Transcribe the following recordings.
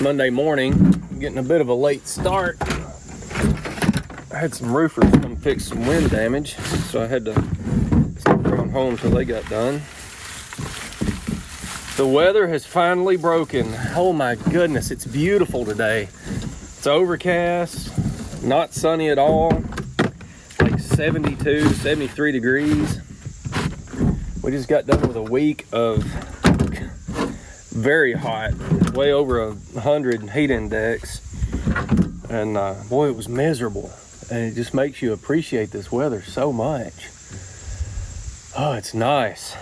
Monday morning, getting a bit of a late start. I had some roofers come fix some wind damage, so I had to stop around home till they got done. The weather has finally broken. Oh my goodness, it's beautiful today. It's overcast, not sunny at all, like 72, 73 degrees. We just got done with a week of very hot, way over 100 heat index, and boy, it was miserable. And it just makes you appreciate this weather so much. Oh, it's nice.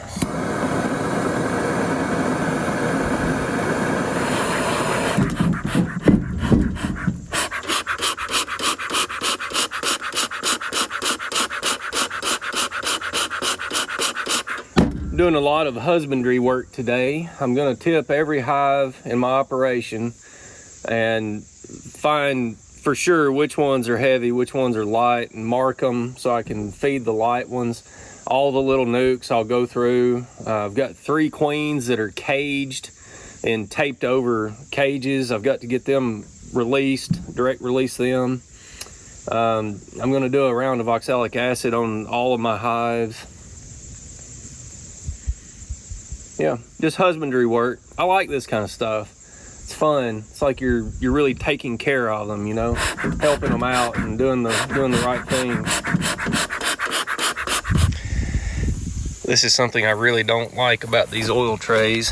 Doing a lot of husbandry work today. I'm going to tip every hive in my operation and find for sure which ones are heavy, which ones are light, and mark them so I can feed the light ones. All the little nukes I'll go through. I've got 3 queens that are caged and taped over cages. I've got to get them released, direct release them. I'm going to do a round of oxalic acid on all of my hives. Yeah, just husbandry work. I like this kind of stuff. It's fun. It's like you're really taking care of them, you know, helping them out and doing the right thing. This is something I really don't like about these oil trays.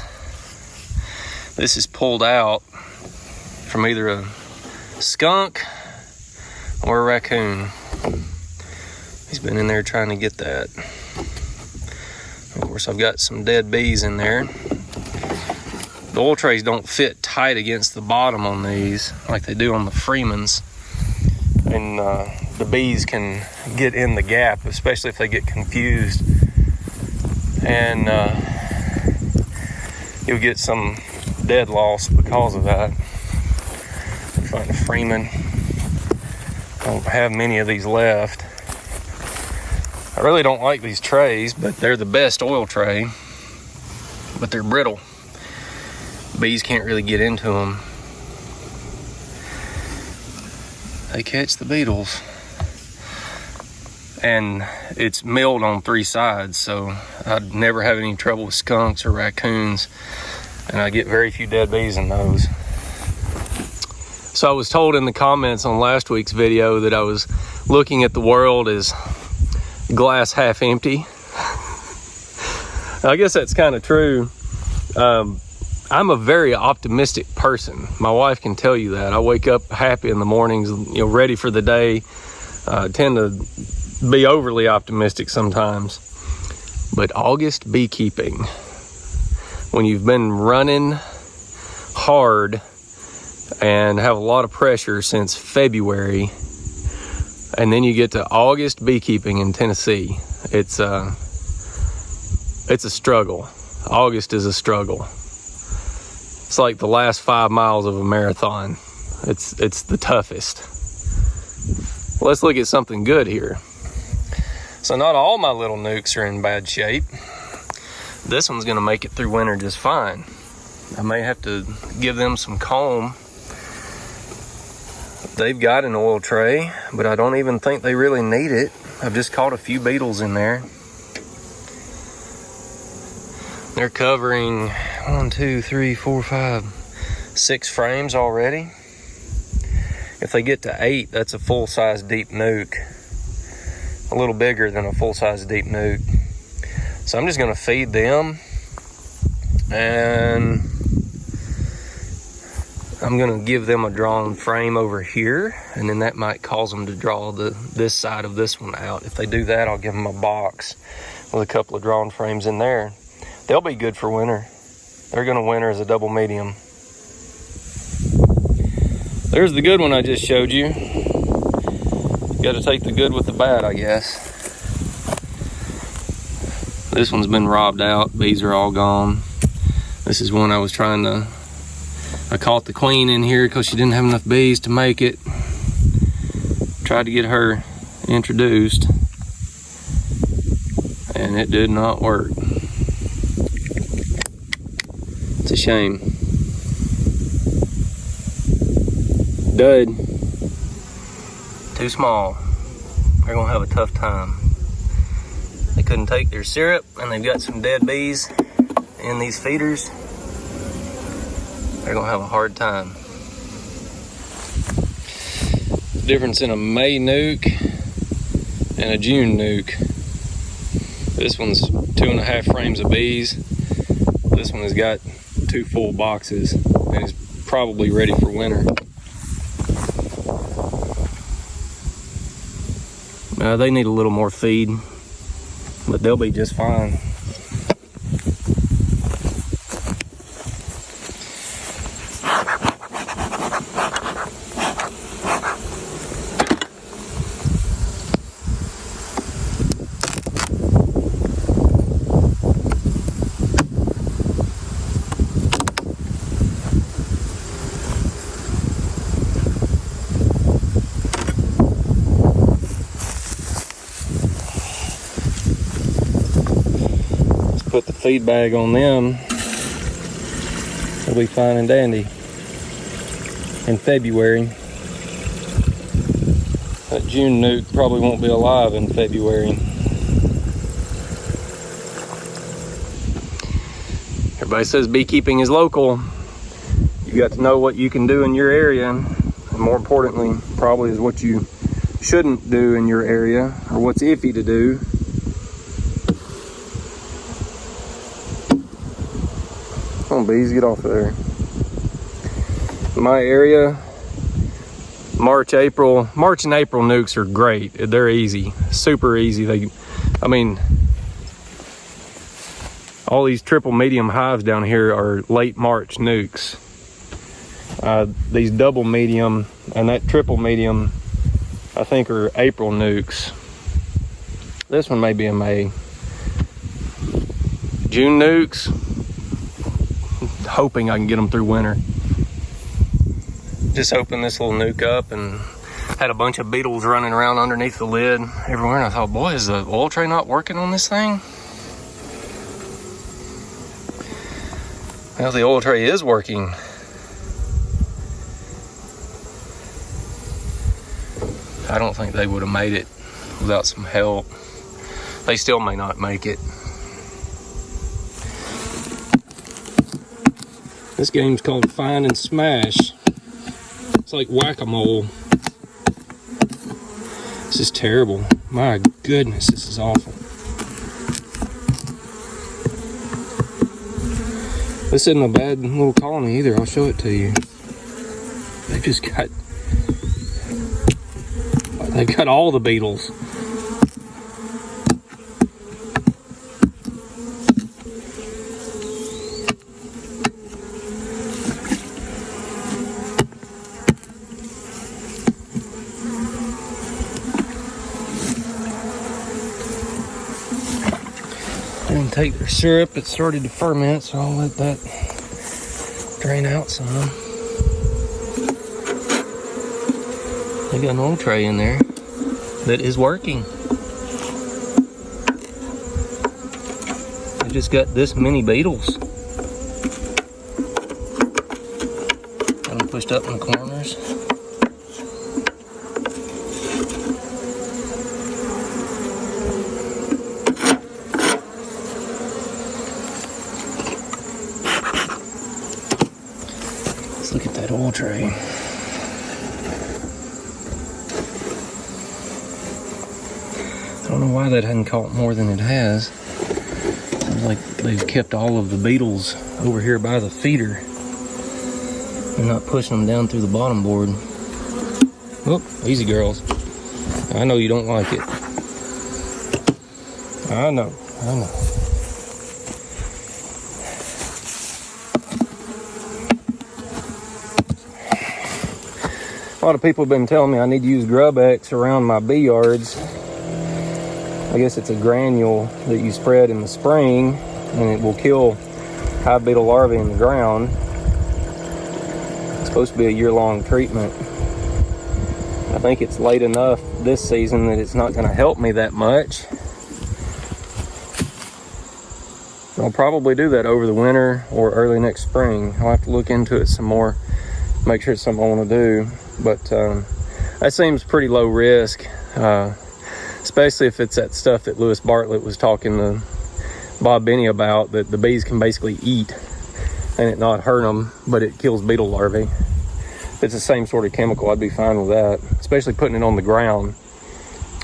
This is pulled out from either a skunk or a raccoon. He's been in there trying to get that. Of course, I've got some dead bees in there. The oil trays don't fit tight against the bottom on these like they do on the Freemans. And the bees can get in the gap, especially if they get confused. And you'll get some dead loss because of that. Find a Freeman. I don't have many of these left. I really don't like these trays, but they're the best oil tray, but they're brittle. Bees can't really get into them. They catch the beetles. And it's milled on 3 sides, so I'd never have any trouble with skunks or raccoons, and I get very few dead bees in those. So I was told in the comments on last week's video that I was looking at the world as glass half empty. I guess that's kind of true. I'm a very optimistic person. My wife can tell you that. I wake up happy in the mornings, you know, ready for the day. I tend to be overly optimistic sometimes. But August beekeeping, when you've been running hard and have a lot of pressure since February, and then you get to August beekeeping in Tennessee, it's a struggle. August is a struggle. It's like the last 5 miles of a marathon. It's the toughest. Let's look at something good here. So not all my little nukes are in bad shape. This one's gonna make it through winter just fine. I may have to give them some comb. They've got an oil tray, but I don't even think they really need it. I've just caught a few beetles in there. They're covering 1, 2, 3, 4, 5, 6 frames already. If they get to 8, that's a full-size deep nuke. A little bigger than a full-size deep nuke. So I'm just gonna feed them, and I'm gonna give them a drawn frame over here, and then that might cause them to draw this side of this one out. If they do that, I'll give them a box with a couple of drawn frames in there. They'll be good for winter. They're gonna winter as a double medium. There's the good one I just showed you. Got to take the good with the bad, I guess. This one's been robbed out. Bees are all gone. This is one I was trying to... I caught the queen in here because she didn't have enough bees to make it. Tried to get her introduced, and it did not work. It's a shame. Dud. Too small. They're gonna have a tough time. They couldn't take their syrup, and they've got some dead bees in these feeders. They're gonna have a hard time. The difference in a May nuke and a June nuke. This one's 2.5 frames of bees. This one has got 2 full boxes and is probably ready for winter. They need a little more feed, but they'll be just fine. Put the feed bag on them, they'll be fine and dandy in February. That June nuke probably won't be alive in February. Everybody says beekeeping is local. You got to know what you can do in your area, and more importantly, probably is what you shouldn't do in your area, or what's iffy to do. Come on, bees, get off of there. My area, March and April nukes are great. They're easy, super easy. I mean, all these triple medium hives down here are late March nukes. These double medium and that triple medium, I think, are April nukes. This one may be a May. June nukes, hoping I can get them through winter. Just opened this little nuke up and had a bunch of beetles running around underneath the lid everywhere, and I thought, boy, is the oil tray not working on this thing? Well, the oil tray is working. I don't think they would have made it without some help. They still may not make it. This game's called Find and Smash. It's like whack-a-mole. This is terrible. My goodness, this is awful. This isn't a bad little colony either. I'll show it to you. They've got all the beetles. They didn't take their syrup. It started to ferment, so I'll let that drain out some. They got an oil tray in there that is working. They just got this many beetles. Got them pushed up in the corners. Let's look at that oil tray. I don't know why that hadn't caught more than it has. Seems like they've kept all of the beetles over here by the feeder and not pushing them down through the bottom board. Oh, easy girls. I know you don't like it. I know. A lot of people have been telling me I need to use Grub X around my bee yards. I guess it's a granule that you spread in the spring, and it will kill hive beetle larvae in the ground. It's supposed to be a year-long treatment. I think it's late enough this season that it's not going to help me that much. I'll probably do that over the winter or early next spring. I'll have to look into it some more. make sure it's something I want to do. But that seems pretty low risk, especially if it's that stuff that Lewis Bartlett was talking to Bob Benny about, that the bees can basically eat and it not hurt them, but it kills beetle larvae. If it's the same sort of chemical, I'd be fine with that, especially putting it on the ground.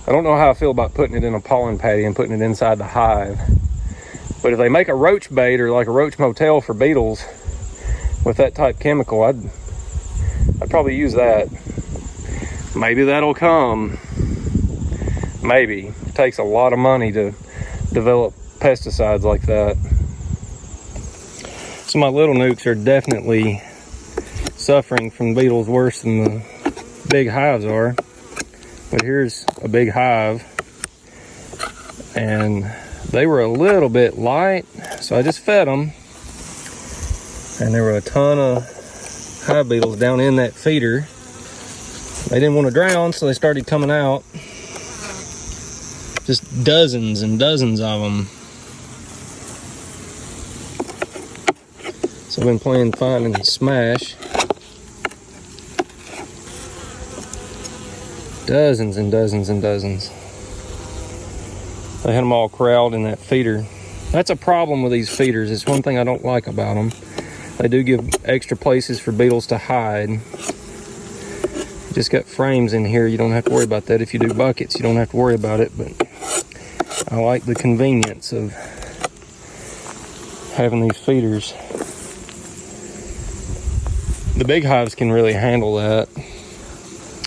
I don't know how I feel about putting it in a pollen patty and putting it inside the hive. But if they make a roach bait or like a roach motel for beetles with that type chemical, I'd probably use that. Maybe that'll come. Maybe. It takes a lot of money to develop pesticides like that. So my little nukes are definitely suffering from beetles worse than the big hives are. But here's a big hive, and they were a little bit light, so I just fed them. And there were a ton of hive beetles down in that feeder. They didn't want to drown, so they started coming out. Just dozens and dozens of them. So I've been playing find and smash. Dozens and dozens and dozens. They had them all corralled in that feeder. That's a problem with these feeders. It's one thing I don't like about them. They do give extra places for beetles to hide. Just got frames in here. You don't have to worry about that. If you do buckets, you don't have to worry about it. But I like the convenience of having these feeders. The big hives can really handle that.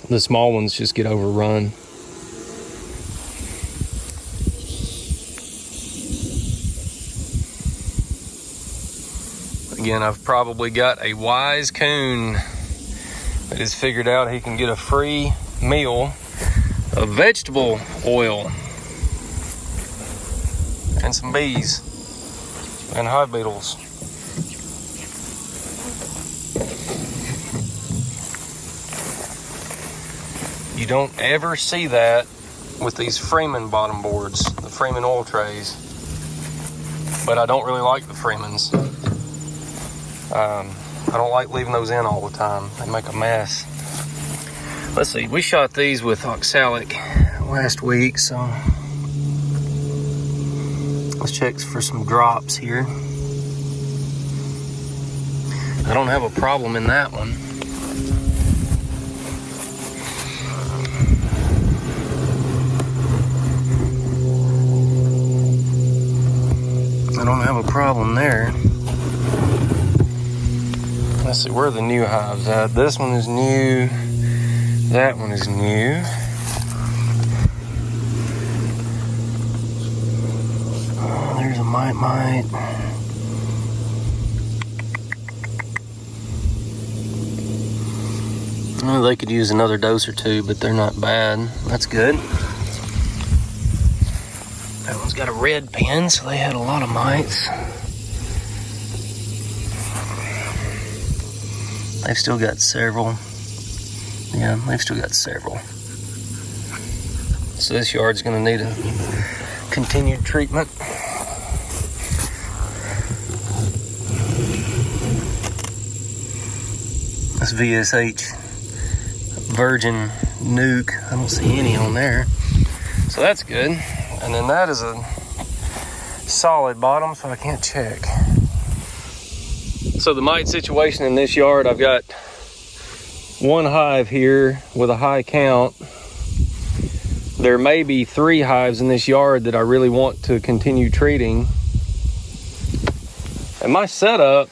The small ones just get overrun. Again, I've probably got a wise coon that has figured out he can get a free meal of vegetable oil and some bees and hive beetles. You don't ever see that with these Freeman bottom boards, the Freeman oil trays. But I don't really like the Freemans. I don't like leaving those in all the time. They make a mess. Let's see, we shot these with Oxalic last week, so let's check for some drops here. I don't have a problem in that one. I don't have a problem there. Let's see, where are the new hives at? This one is new. That one is new. Oh, there's a mite. Oh, they could use another dose or two, but they're not bad. That's good. That one's got a red pin, so they had a lot of mites. They've still got several. Yeah, they've still got several. So this yard's gonna need a continued treatment. This VSH virgin nuke, I don't see any on there. So that's good. And then that is a solid bottom, so I can't check. So the mite situation in this yard, I've got one hive here with a high count. There may be 3 hives in this yard that I really want to continue treating. And my setup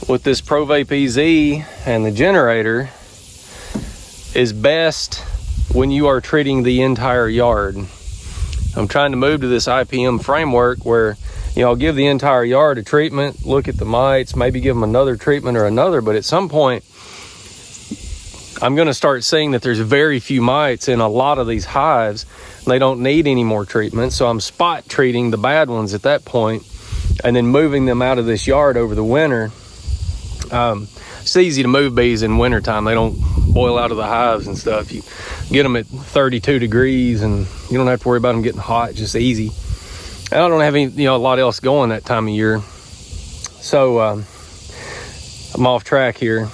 with this ProVape EZ and the generator is best when you are treating the entire yard. I'm trying to move to this IPM framework where, you know, I'll give the entire yard a treatment, look at the mites, maybe give them another treatment or another, but at some point, I'm gonna start seeing that there's very few mites in a lot of these hives. They don't need any more treatment, so I'm spot treating the bad ones at that point and then moving them out of this yard over the winter. It's easy to move bees in wintertime. They don't boil out of the hives and stuff. You get them at 32 degrees and you don't have to worry about them getting hot, just easy. And I don't have any, a lot else going that time of year. So I'm off track here.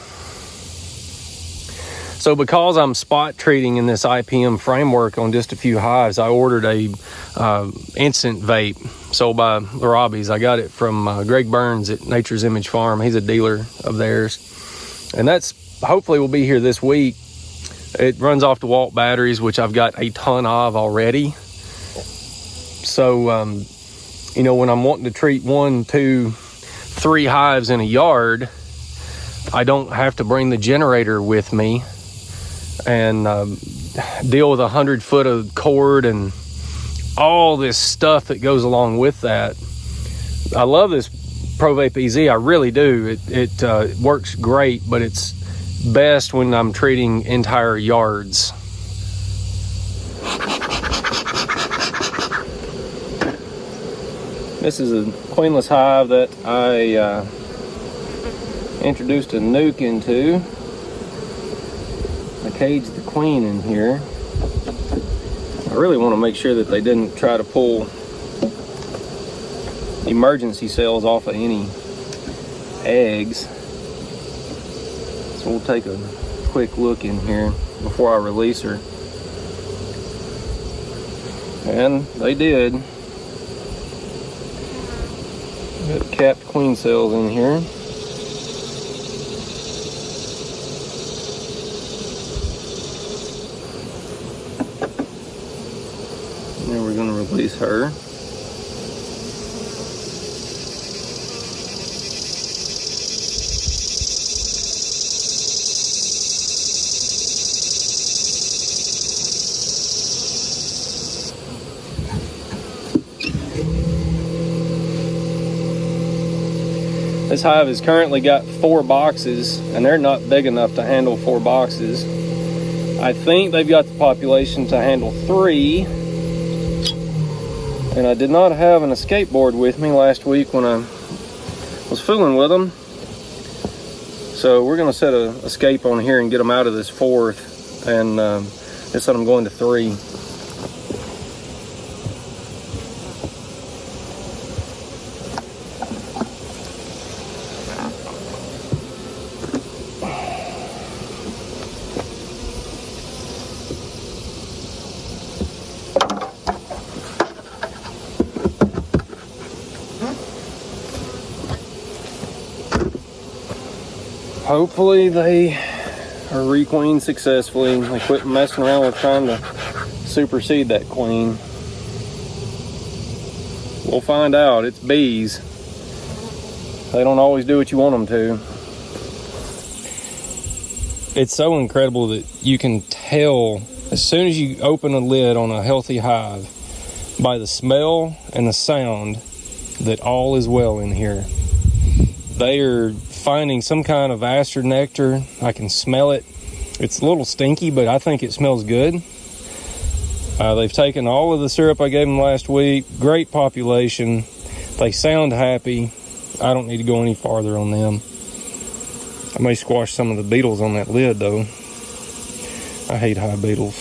So because I'm spot treating in this IPM framework on just a few hives, I ordered a instant vape sold by Larrabee's. I got it from Greg Burns at Nature's Image Farm. He's a dealer of theirs. And that's hopefully will be here this week. It runs off DeWalt batteries, which I've got a ton of already. So, you know, when I'm wanting to treat 1, 2, 3 hives in a yard, I don't have to bring the generator with me and deal with 100 foot of cord and all this stuff that goes along with that. I love this Pro Vape EZ, I really do. It works great, but it's best when I'm treating entire yards. This is a queenless hive that I introduced a nuke into. I caged the queen in here. I really want to make sure that they didn't try to pull emergency cells off of any eggs. So we'll take a quick look in here before I release her. And they did. Got capped queen cells in here. Now we're going to release her. This hive has currently got 4 boxes, and they're not big enough to handle 4 boxes. I think they've got the population to handle 3. And I did not have an escape board with me last week when I was fooling with them. So we're gonna set an escape on here and get them out of this 4th, and just let them go into 3. Hopefully they are requeened successfully. They quit messing around with trying to supersede that queen. We'll find out. It's bees. They don't always do what you want them to. It's so incredible that you can tell as soon as you open a lid on a healthy hive by the smell and the sound that all is well in here. They are finding some kind of aster nectar. I can smell it. It's a little stinky, but I think it smells good. They've taken all of the syrup I gave them last week. Great population. They sound happy. I don't need to go any farther on them. I may squash some of the beetles on that lid though. I hate hive beetles.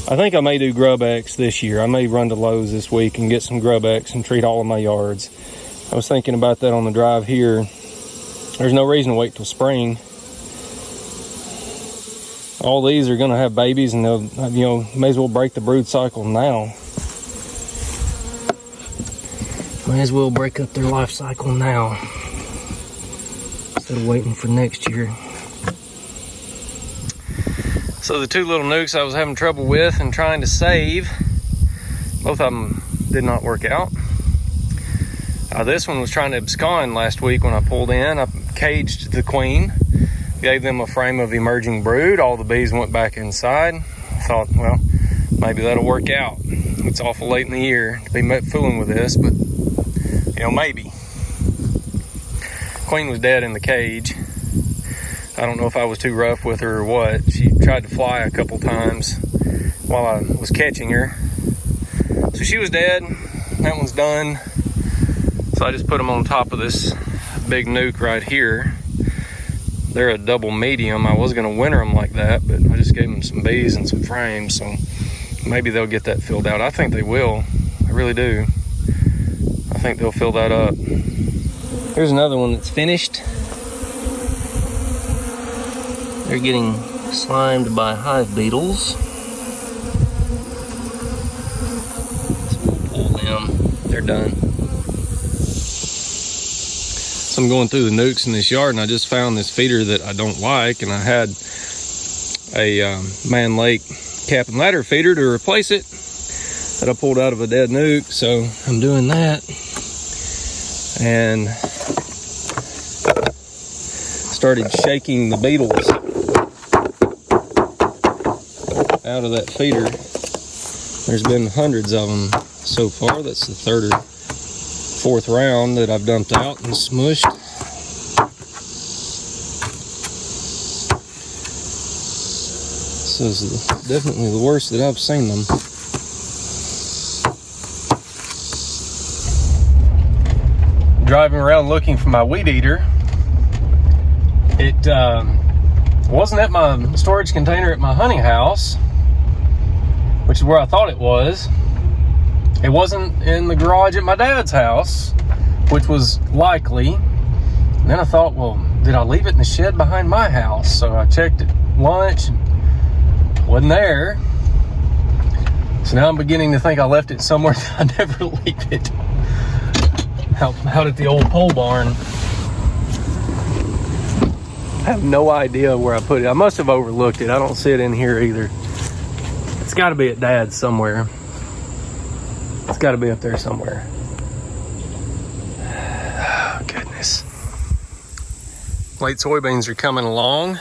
I think I may do grub X this year. I may run to Lowe's this week and get some grub X and treat all of my yards. I was thinking about that on the drive here. There's no reason to wait till spring. All these are going to have babies, and they'll, you know, may as well break the brood cycle now. May as well break up their life cycle now instead of waiting for next year. So the 2 little nukes I was having trouble with and trying to save, both of them did not work out. This one was trying to abscond last week when I pulled in. I caged the queen, gave them a frame of emerging brood. All the bees went back inside. I thought, well, maybe that'll work out. It's awful late in the year to be fooling with this, but, you know, maybe. Queen was dead in the cage. I don't know if I was too rough with her or what. She tried to fly a couple times while I was catching her. So she was dead. That one's done. So I just put them on top of this big nuke right here. They're a double medium. I was going to winter them like that, but I just gave them some bees and some frames, so maybe they'll get that filled out. I think they will. I really do. I think they'll fill that up. Here's another one that's finished. They're getting slimed by hive beetles. So we'll pull them. They're done. So I'm going through the nukes in this yard, and I just found this feeder that I don't like, and I had a Man Lake cap and ladder feeder to replace it that I pulled out of a dead nuke. So I'm doing that, and started shaking the beetles out of that feeder. There's been hundreds of them so far. That's the third or fourth round that I've dumped out and smushed. This is definitely the worst that I've seen them. Driving around looking for my weed eater. It wasn't at my storage container at my honey house, which is where I thought it was. It wasn't in the garage at my dad's house, which was likely. And then I thought, well, did I leave it in the shed behind my house? So I checked at lunch and wasn't there. So now I'm beginning to think I left it somewhere that I never leave it. Out at the old pole barn. I have no idea where I put it. I must have overlooked it. I don't see it in here either. It's got to be at Dad's somewhere. It's got to be up there somewhere. Oh, goodness. Late soybeans are coming along.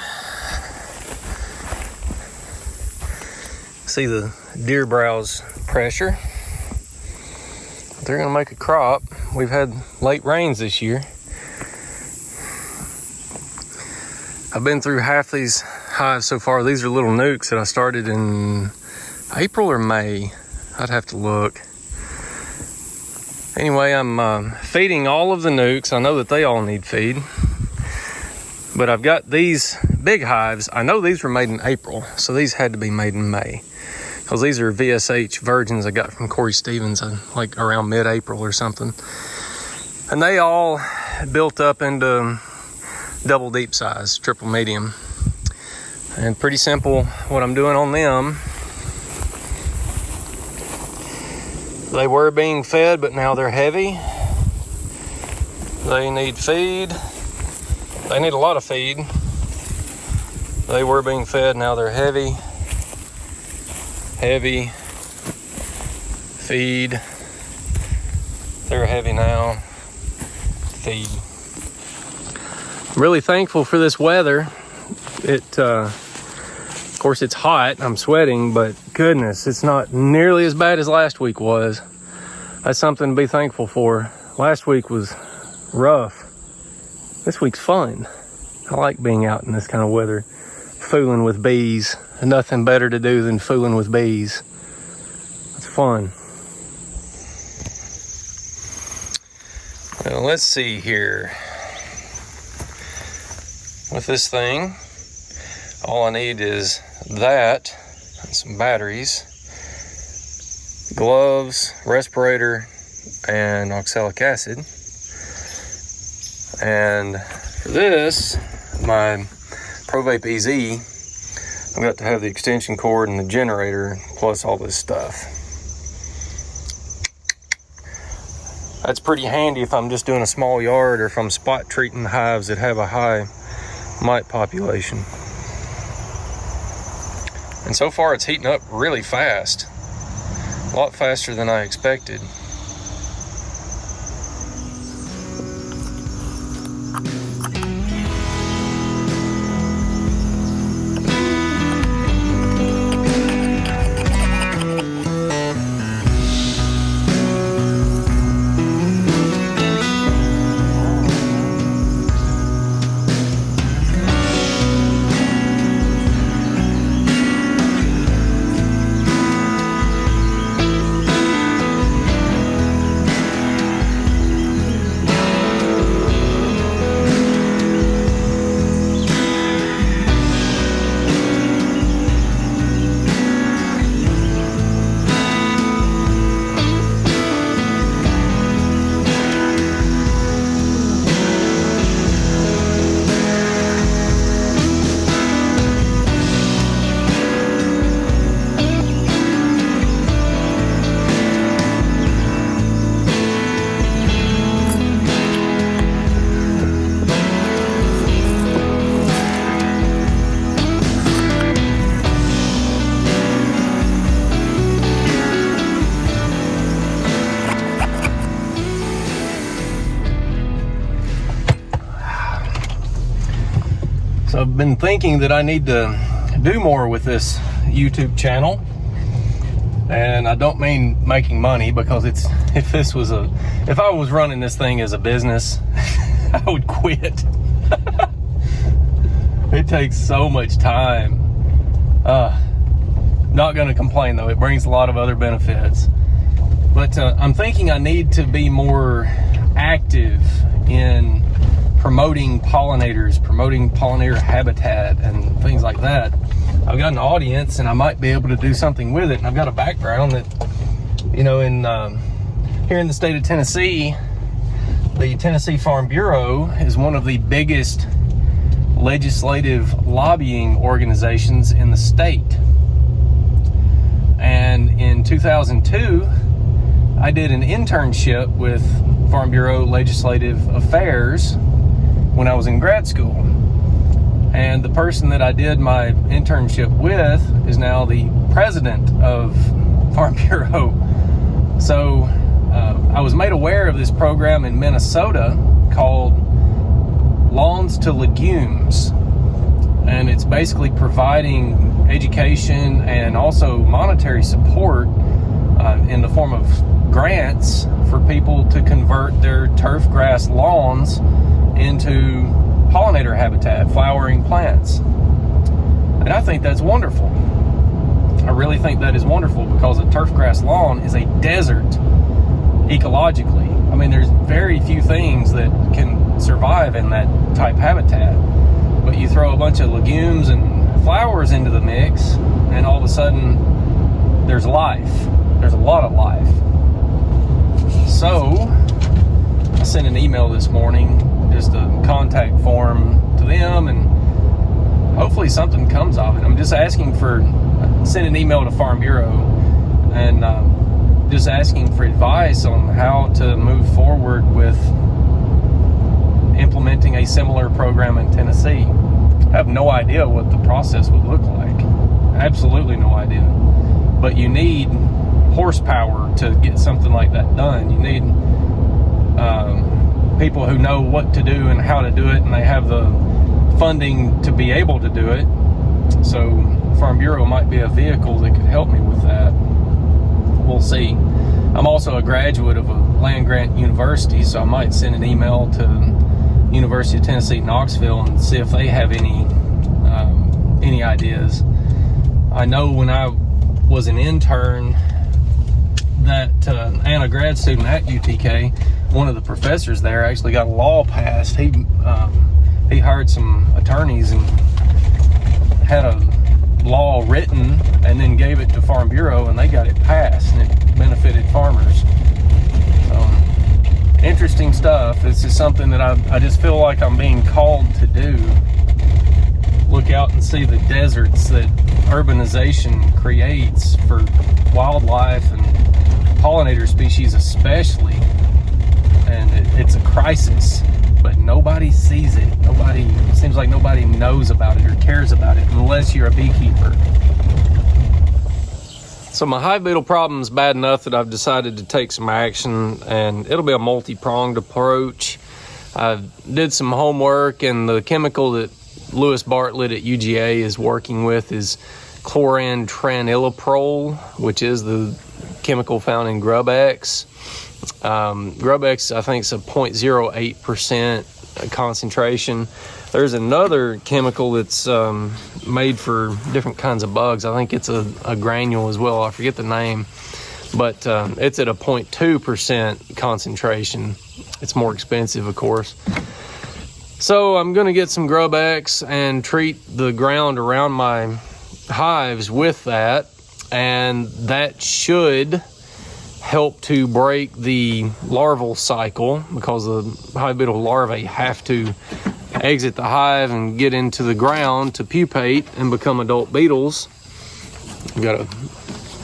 See the deer browse pressure. They're going to make a crop. We've had late rains this year. I've been through half these hives so far. These are little nukes that I started in April or May. I'd have to look. Anyway, I'm feeding all of the nukes. I know that they all need feed. But I've got these big hives. I know these were made in April, so these had to be made in May. Because these are VSH virgins I got from Corey Stevens, like around mid-April or something. And they all built up into double deep size, triple medium. And pretty simple what I'm doing on them. They were being fed, but now they're heavy. They need feed. They need a lot of feed. They were being fed, now they're heavy. Heavy. Feed. They're heavy now. Feed. I'm really thankful for this weather. Of course it's hot, I'm sweating, but goodness, it's not nearly as bad as last week was. That's something to be thankful for. Last week was rough. This week's fun. I like being out in this kind of weather, fooling with bees. Nothing better to do than fooling with bees. It's fun. Now let's see here. With this thing, all I need is that and some batteries, gloves, respirator, and oxalic acid. And for this, my ProVape EZ, I've got to have the extension cord and the generator plus all this stuff. That's pretty handy if I'm just doing a small yard or if I'm spot treating hives that have a high mite population. And so far it's heating up really fast. A lot faster than I expected. So I've been thinking that I need to do more with this YouTube channel. And I don't mean making money, because if I was running this thing as a business, I would quit. It takes so much time. Not gonna complain though, it brings a lot of other benefits. But I'm thinking I need to be more active in promoting pollinators, promoting pollinator habitat and things like that. I've got an audience and I might be able to do something with it. And I've got a background that, you know, here in the state of Tennessee, the Tennessee Farm Bureau is one of the biggest legislative lobbying organizations in the state. And in 2002, I did an internship with Farm Bureau Legislative Affairs when I was in grad school. And the person that I did my internship with is now the president of Farm Bureau. So I was made aware of this program in Minnesota called Lawns to Legumes. And it's basically providing education and also monetary support in the form of grants for people to convert their turf grass lawns into pollinator habitat, flowering plants. And I think that's wonderful. I really think that is wonderful, because a turf grass lawn is a desert ecologically. I mean, there's very few things that can survive in that type habitat. But you throw a bunch of legumes and flowers into the mix, and all of a sudden there's life. There's a lot of life. So I sent an email this morning, just a contact form to them, and hopefully something comes of it. I'm just asking send an email to Farm Bureau and just asking for advice on how to move forward with implementing a similar program in Tennessee. I have no idea what the process would look like. Absolutely no idea. But you need horsepower to get something like that done. You need people who know what to do and how to do it, and they have the funding to be able to do it. So Farm Bureau might be a vehicle that could help me with that. We'll see. I'm also a graduate of a land-grant university, so I might send an email to University of Tennessee Knoxville and see if they have any ideas. I know when I was an intern and a grad student at UTK, one of the professors there actually got a law passed. He hired some attorneys and had a law written and then gave it to Farm Bureau, and they got it passed, and it benefited farmers. Interesting stuff. This is something that I just feel like I'm being called to do. Look out and see the deserts that urbanization creates for wildlife and pollinator species especially. And it's a crisis, but nobody sees it. Seems like nobody knows about it or cares about it unless you're a beekeeper. So my hive beetle problem is bad enough that I've decided to take some action, and it'll be a multi-pronged approach. I did some homework, and the chemical that Lewis Bartlett at UGA is working with is chlorantraniliprole, which is the chemical found in GrubX. GrubX, I think, is a 0.08% concentration. There's another chemical that's made for different kinds of bugs. I think it's a granule as well. I forget the name, but it's at a 0.2% concentration. It's more expensive, of course. So I'm going to get some GrubX and treat the ground around my hives with that, and that should help to break the larval cycle, because the hive beetle larvae have to exit the hive and get into the ground to pupate and become adult beetles. We've got a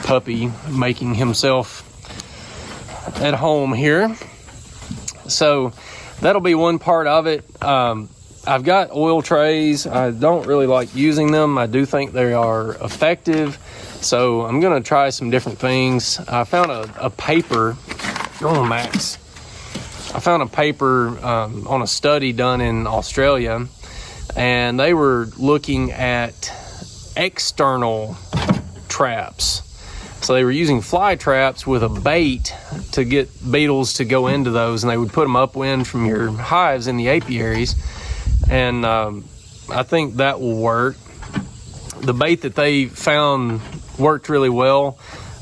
puppy making himself at home here. So that'll be one part of it. I've got oil trays. I don't really like using them. I do think they are effective. So I'm going to try some different things. I found a paper. Oh, Max. I found a paper on a study done in Australia, and they were looking at external traps. So they were using fly traps with a bait to get beetles to go into those, and they would put them upwind from your hives in the apiaries. And I think that will work. The bait that they found worked really well.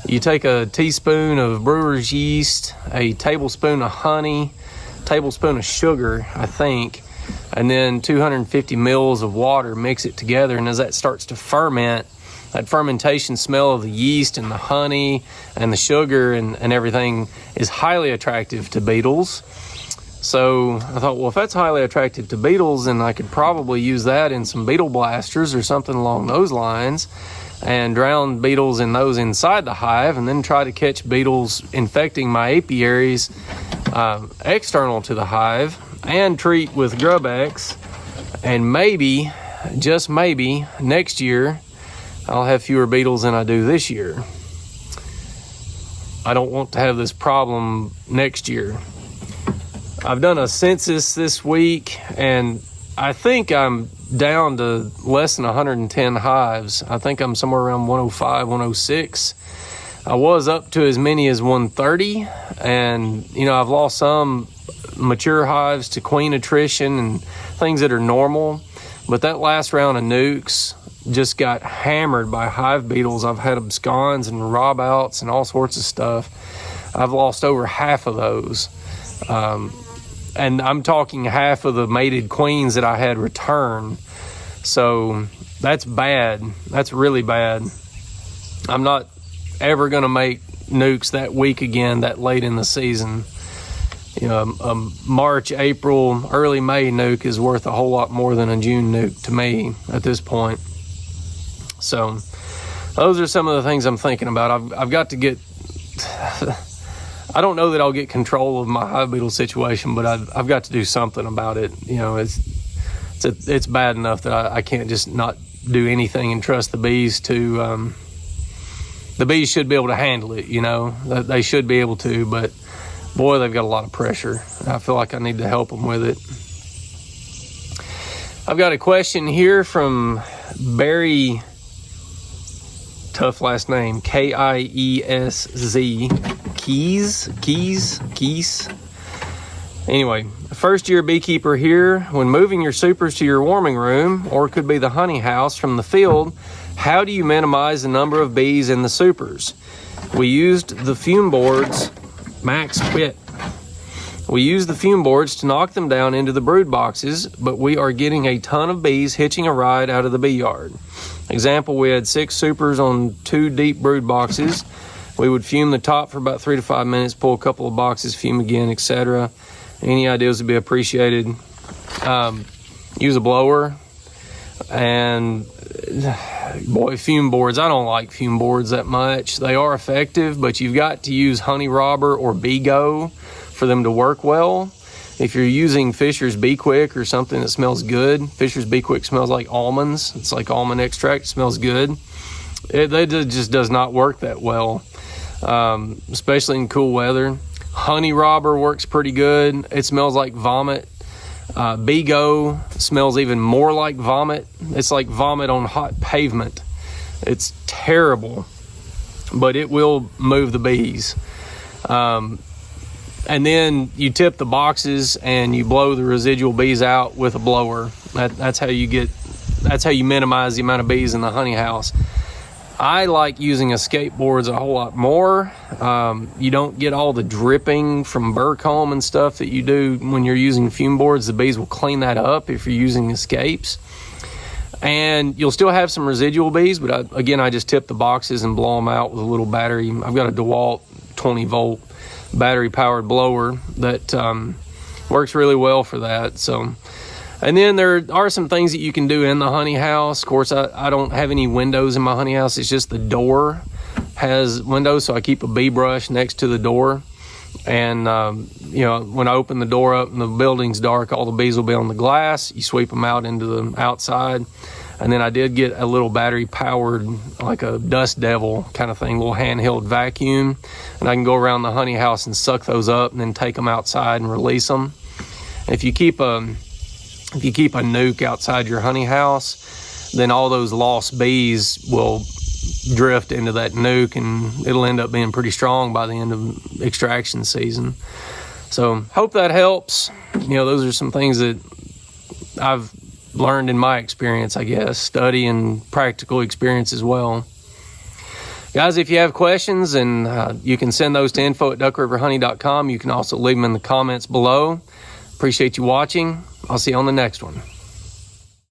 You take a teaspoon of brewer's yeast, a tablespoon of honey, tablespoon of sugar, I think, and then 250 mils of water, mix it together. And as that starts to ferment, that fermentation smell of the yeast and the honey and the sugar and everything is highly attractive to beetles. So I thought, well, if that's highly attractive to beetles, then I could probably use that in some beetle blasters or something along those lines and drown beetles in those inside the hive, and then try to catch beetles infecting my apiaries external to the hive, and treat with Grub-X. And maybe, just maybe, next year I'll have fewer beetles than I do this year. I don't want to have this problem next year. I've done a census this week, and I think I'm down to less than 110 hives. I think I'm somewhere around 105, 106. I was up to as many as 130, and I've lost some mature hives to queen attrition and things that are normal. But that last round of nukes just got hammered by hive beetles. I've had absconds and rob outs and all sorts of stuff. I've lost over half of those. And I'm talking half of the mated queens that I had return. So that's bad. That's really bad. I'm not ever going to make nukes that weak again, that late in the season. March, April, early May nuke is worth a whole lot more than a June nuke to me at this point. So those are some of the things I'm thinking about. I've got to get... I don't know that I'll get control of my hive beetle situation, but I've got to do something about it. It's bad enough that I can't just not do anything and trust the bees to... the bees should be able to handle it, They should be able to, but boy, they've got a lot of pressure. I feel like I need to help them with it. I've got a question here from Barry, tough last name, Kiesz, Keys. Anyway, first year beekeeper here. When moving your supers to your warming room, or it could be the honey house from the field, how do you minimize the number of bees in the supers? We used the fume boards. Max quit. We use the fume boards to knock them down into the brood boxes, but we are getting a ton of bees hitching a ride out of the bee yard. Example, we had 6 supers on 2 deep brood boxes. We would fume the top for about 3 to 5 minutes, pull a couple of boxes, fume again, etc. Any ideas would be appreciated. Use a blower. And boy, fume boards, I don't like fume boards that much. They are effective, but you've got to use Honey Robber or Bee Go for them to work well. If you're using Fisher's Bee Quick or something that smells good, Fisher's Bee Quick smells like almonds. It's like almond extract. It smells good. It just does not work that well, especially in cool weather. Honey Robber works pretty good. It smells like vomit. Bee Go smells even more like vomit. It's like vomit on hot pavement. It's terrible, but it will move the bees. And then you tip the boxes and you blow the residual bees out with a blower. That's how you minimize the amount of bees in the honey house. I like using escape boards a whole lot more. You don't get all the dripping from burr comb and stuff that you do when you're using fume boards. The bees will clean that up if you're using escapes. And you'll still have some residual bees, but I just tip the boxes and blow them out with a little battery. I've got a DeWalt 20-volt battery-powered blower that works really well for that. So, and then there are some things that you can do in the honey house. Of course, I don't have any windows in my honey house. It's just the door has windows, so I keep a bee brush next to the door. And, when I open the door up and the building's dark, all the bees will be on the glass. You sweep them out into the outside. And then I did get a little battery-powered, like a dust devil kind of thing, little handheld vacuum. And I can go around the honey house and suck those up and then take them outside and release them. If you keep a if you keep a nuke outside your honey house, then all those lost bees will drift into that nuke, and it'll end up being pretty strong by the end of extraction season. So hope that helps. Those are some things that I've learned in my experience, I guess, study and practical experience as well. Guys, if you have questions, and you can send those to info@duckriverhoney.com. You can also leave them in the comments below. Appreciate you watching. I'll see you on the next one.